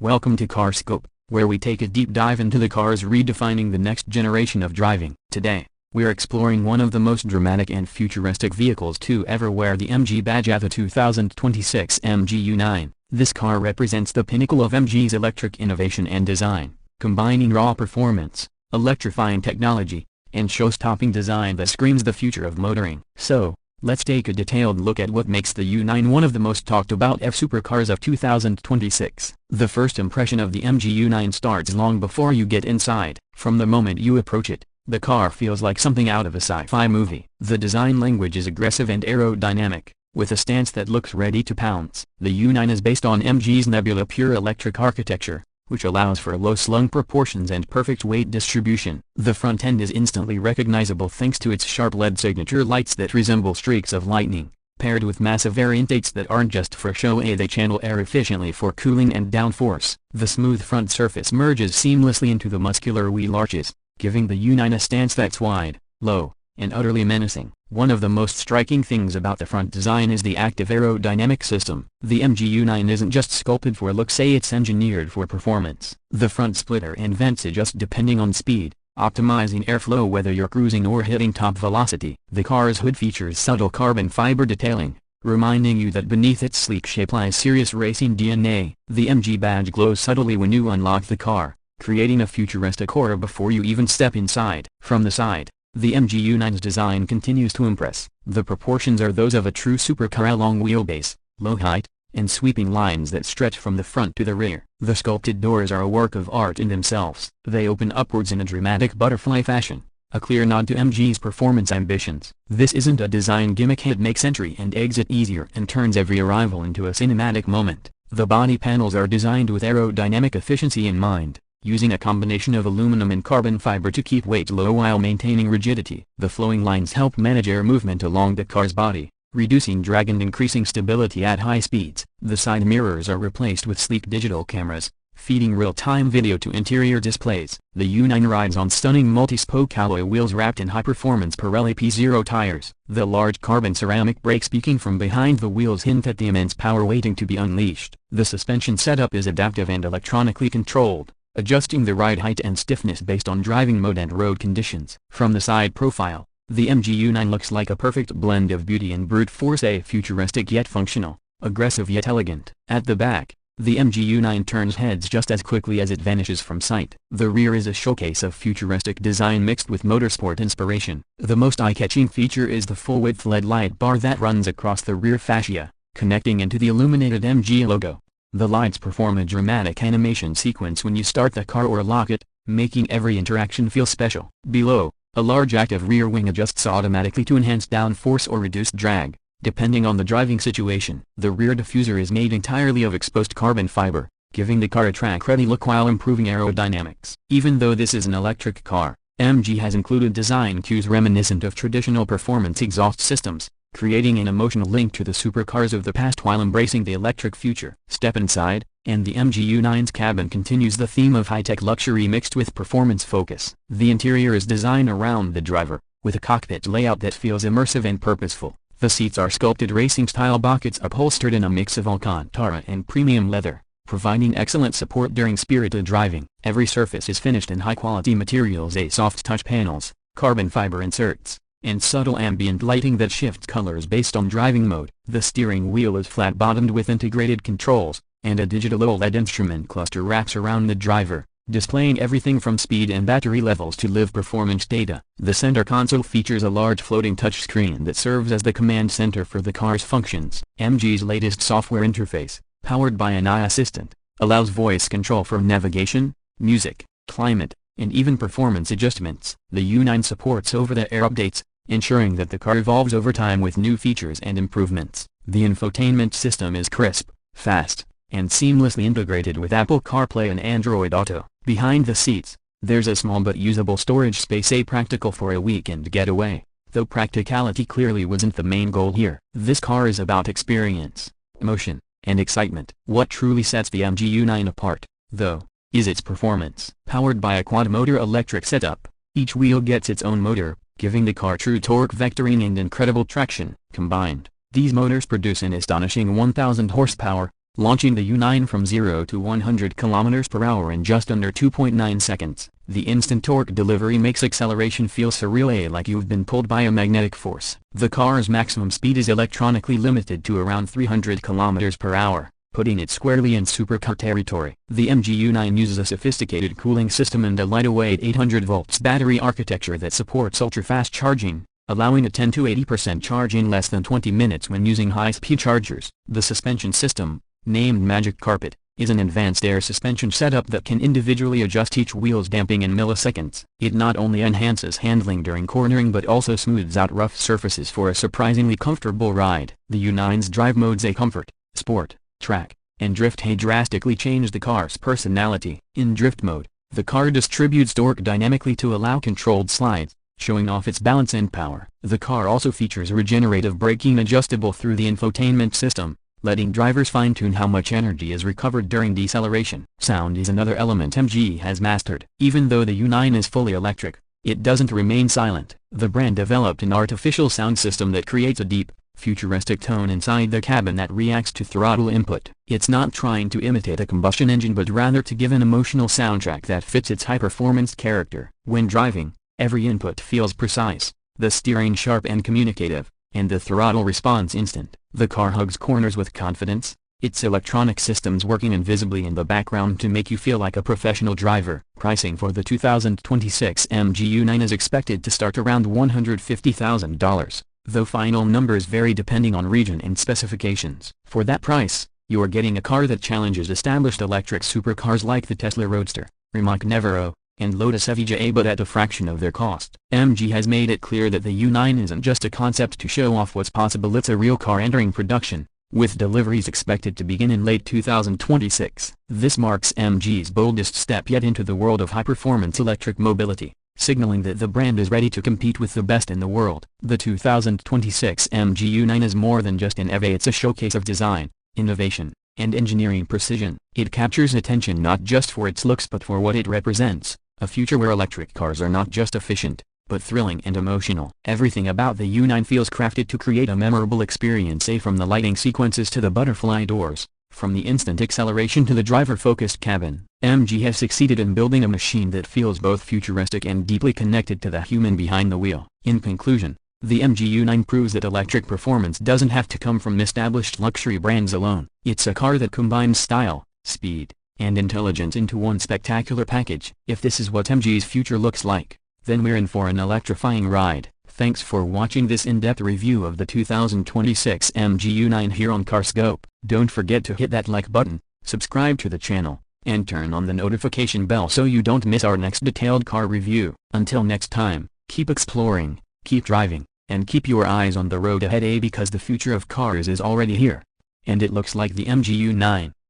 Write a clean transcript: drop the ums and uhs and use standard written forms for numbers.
Welcome to CarScope, where we take a deep dive into the cars redefining the next generation of driving. Today, we're exploring one of the most dramatic and futuristic vehicles to ever wear the MG badge at the 2026 MG U9. This car represents the pinnacle of MG's electric innovation and design, combining raw performance, electrifying technology, and show-stopping design that screams the future of motoring. So, let's take a detailed look at what makes the U9 one of the most talked about supercars of 2026. The first impression of the MG U9 starts long before you get inside. From the moment you approach it, the car feels like something out of a sci-fi movie. The design language is aggressive and aerodynamic, with a stance that looks ready to pounce. The U9 is based on MG's Nebula pure electric architecture, which allows for low-slung proportions and perfect weight distribution. The front end is instantly recognizable thanks to its sharp LED signature lights that resemble streaks of lightning, paired with massive air intakes that aren't just for show. They channel air efficiently for cooling and downforce. The smooth front surface merges seamlessly into the muscular wheel arches, giving the U9 a stance that's wide, low, and utterly menacing. One of the most striking things about the front design is the active aerodynamic system. The MG U9 isn't just sculpted for look, it's engineered for performance. The front splitter and vents adjust depending on speed, optimizing airflow whether you're cruising or hitting top velocity. The car's hood features subtle carbon fiber detailing, reminding you that beneath its sleek shape lies serious racing DNA. The MG badge glows subtly when you unlock the car, creating a futuristic aura before you even step inside. From the side, the MG U9's design continues to impress. The proportions are those of a true supercar: a long wheelbase, low height, and sweeping lines that stretch from the front to the rear. The sculpted doors are a work of art in themselves. They open upwards in a dramatic butterfly fashion, a clear nod to MG's performance ambitions. This isn't a design gimmick, it makes entry and exit easier and turns every arrival into a cinematic moment. The body panels are designed with aerodynamic efficiency in mind, using a combination of aluminum and carbon fiber to keep weight low while maintaining rigidity. The flowing lines help manage air movement along the car's body, reducing drag and increasing stability at high speeds. The side mirrors are replaced with sleek digital cameras, feeding real-time video to interior displays. The U9 rides on stunning multi-spoke alloy wheels wrapped in high-performance Pirelli P0 tires. The large carbon ceramic brakes peeking from behind the wheels hint at the immense power waiting to be unleashed. The suspension setup is adaptive and electronically controlled, adjusting the ride height and stiffness based on driving mode and road conditions. From the side profile, the MG U9 looks like a perfect blend of beauty and brute force, a futuristic yet functional, aggressive yet elegant. At the back, the MG U9 turns heads just as quickly as it vanishes from sight. The rear is a showcase of futuristic design mixed with motorsport inspiration. The most eye-catching feature is the full-width LED light bar that runs across the rear fascia, connecting into the illuminated MG logo. The lights perform a dramatic animation sequence when you start the car or lock it, making every interaction feel special. Below, a large active rear wing adjusts automatically to enhance downforce or reduce drag, depending on the driving situation. The rear diffuser is made entirely of exposed carbon fiber, giving the car a track-ready look while improving aerodynamics. Even though this is an electric car, MG has included design cues reminiscent of traditional performance exhaust systems, creating an emotional link to the supercars of the past while embracing the electric future. Step inside, and the MG U9's cabin continues the theme of high-tech luxury mixed with performance focus. The interior is designed around the driver, with a cockpit layout that feels immersive and purposeful. The seats are sculpted racing-style buckets upholstered in a mix of Alcantara and premium leather, providing excellent support during spirited driving. Every surface is finished in high-quality materials: soft touch panels, carbon fiber inserts, and subtle ambient lighting that shifts colors based on driving mode. The steering wheel is flat-bottomed with integrated controls, and a digital OLED instrument cluster wraps around the driver, displaying everything from speed and battery levels to live performance data. The center console features a large floating touchscreen that serves as the command center for the car's functions. MG's latest software interface, powered by an AI assistant, allows voice control for navigation, music, climate, and even performance adjustments. The U9 supports over-the-air updates, ensuring that the car evolves over time with new features and improvements. The infotainment system is crisp, fast, and seamlessly integrated with Apple CarPlay and Android Auto. Behind the seats, there's a small but usable storage space, practical for a weekend getaway, though practicality clearly wasn't the main goal here. This car is about experience, emotion, and excitement. What truly sets the MG U9 apart, though, is its performance. Powered by a quad-motor electric setup, each wheel gets its own motor, giving the car true torque vectoring and incredible traction. Combined, these motors produce an astonishing 1,000 horsepower, Launching the U9 from 0 to 100 km per hour in just under 2.9 seconds, the instant torque delivery makes acceleration feel surreal, like you've been pulled by a magnetic force. The car's maximum speed is electronically limited to around 300 km per hour, putting it squarely in supercar territory. The MG U9 uses a sophisticated cooling system and a lightweight 800 volts battery architecture that supports ultra-fast charging, allowing a 10 to 80% charge in less than 20 minutes when using high-speed chargers. The suspension system, named Magic Carpet, is an advanced air suspension setup that can individually adjust each wheel's damping in milliseconds. It not only enhances handling during cornering but also smooths out rough surfaces for a surprisingly comfortable ride. The U9's drive modes Comfort, Sport, Track, and Drift drastically change the car's personality. In Drift mode, the car distributes torque dynamically to allow controlled slides, showing off its balance and power. The car also features regenerative braking adjustable through the infotainment system, letting drivers fine-tune how much energy is recovered during deceleration. Sound is another element MG has mastered. Even though the U9 is fully electric, it doesn't remain silent. The brand developed an artificial sound system that creates a deep, futuristic tone inside the cabin that reacts to throttle input. It's not trying to imitate a combustion engine but rather to give an emotional soundtrack that fits its high-performance character. When driving, every input feels precise, the steering sharp and communicative, and the throttle response instant. The car hugs corners with confidence, its electronic systems working invisibly in the background to make you feel like a professional driver. Pricing for the 2026 MG U9 is expected to start around $150,000, though final numbers vary depending on region and specifications. For that price, you are getting a car that challenges established electric supercars like the Tesla Roadster, Rimac Nevero, and Lotus Evija, but at a fraction of their cost. MG has made it clear that the U9 isn't just a concept to show off what's possible, it's a real car entering production, with deliveries expected to begin in late 2026. This marks MG's boldest step yet into the world of high-performance electric mobility, signaling that the brand is ready to compete with the best in the world. The 2026 MG U9 is more than just an EV, it's a showcase of design, innovation, and engineering precision. It captures attention not just for its looks but for what it represents, a future where electric cars are not just efficient, but thrilling and emotional. Everything about the U9 feels crafted to create a memorable experience, from the lighting sequences to the butterfly doors, from the instant acceleration to the driver-focused cabin. MG has succeeded in building a machine that feels both futuristic and deeply connected to the human behind the wheel. In conclusion, the MG U9 proves that electric performance doesn't have to come from established luxury brands alone. It's a car that combines style, speed, and intelligence into one spectacular package. If this is what MG's future looks like, then we're in for an electrifying ride. Thanks for watching this in-depth review of the 2026 MG U9 here on CarScope. Don't forget to hit that like button, subscribe to the channel, and turn on the notification bell so you don't miss our next detailed car review. Until next time, keep exploring, keep driving, and keep your eyes on the road ahead, because the future of cars is already here. And it looks like the MG U9.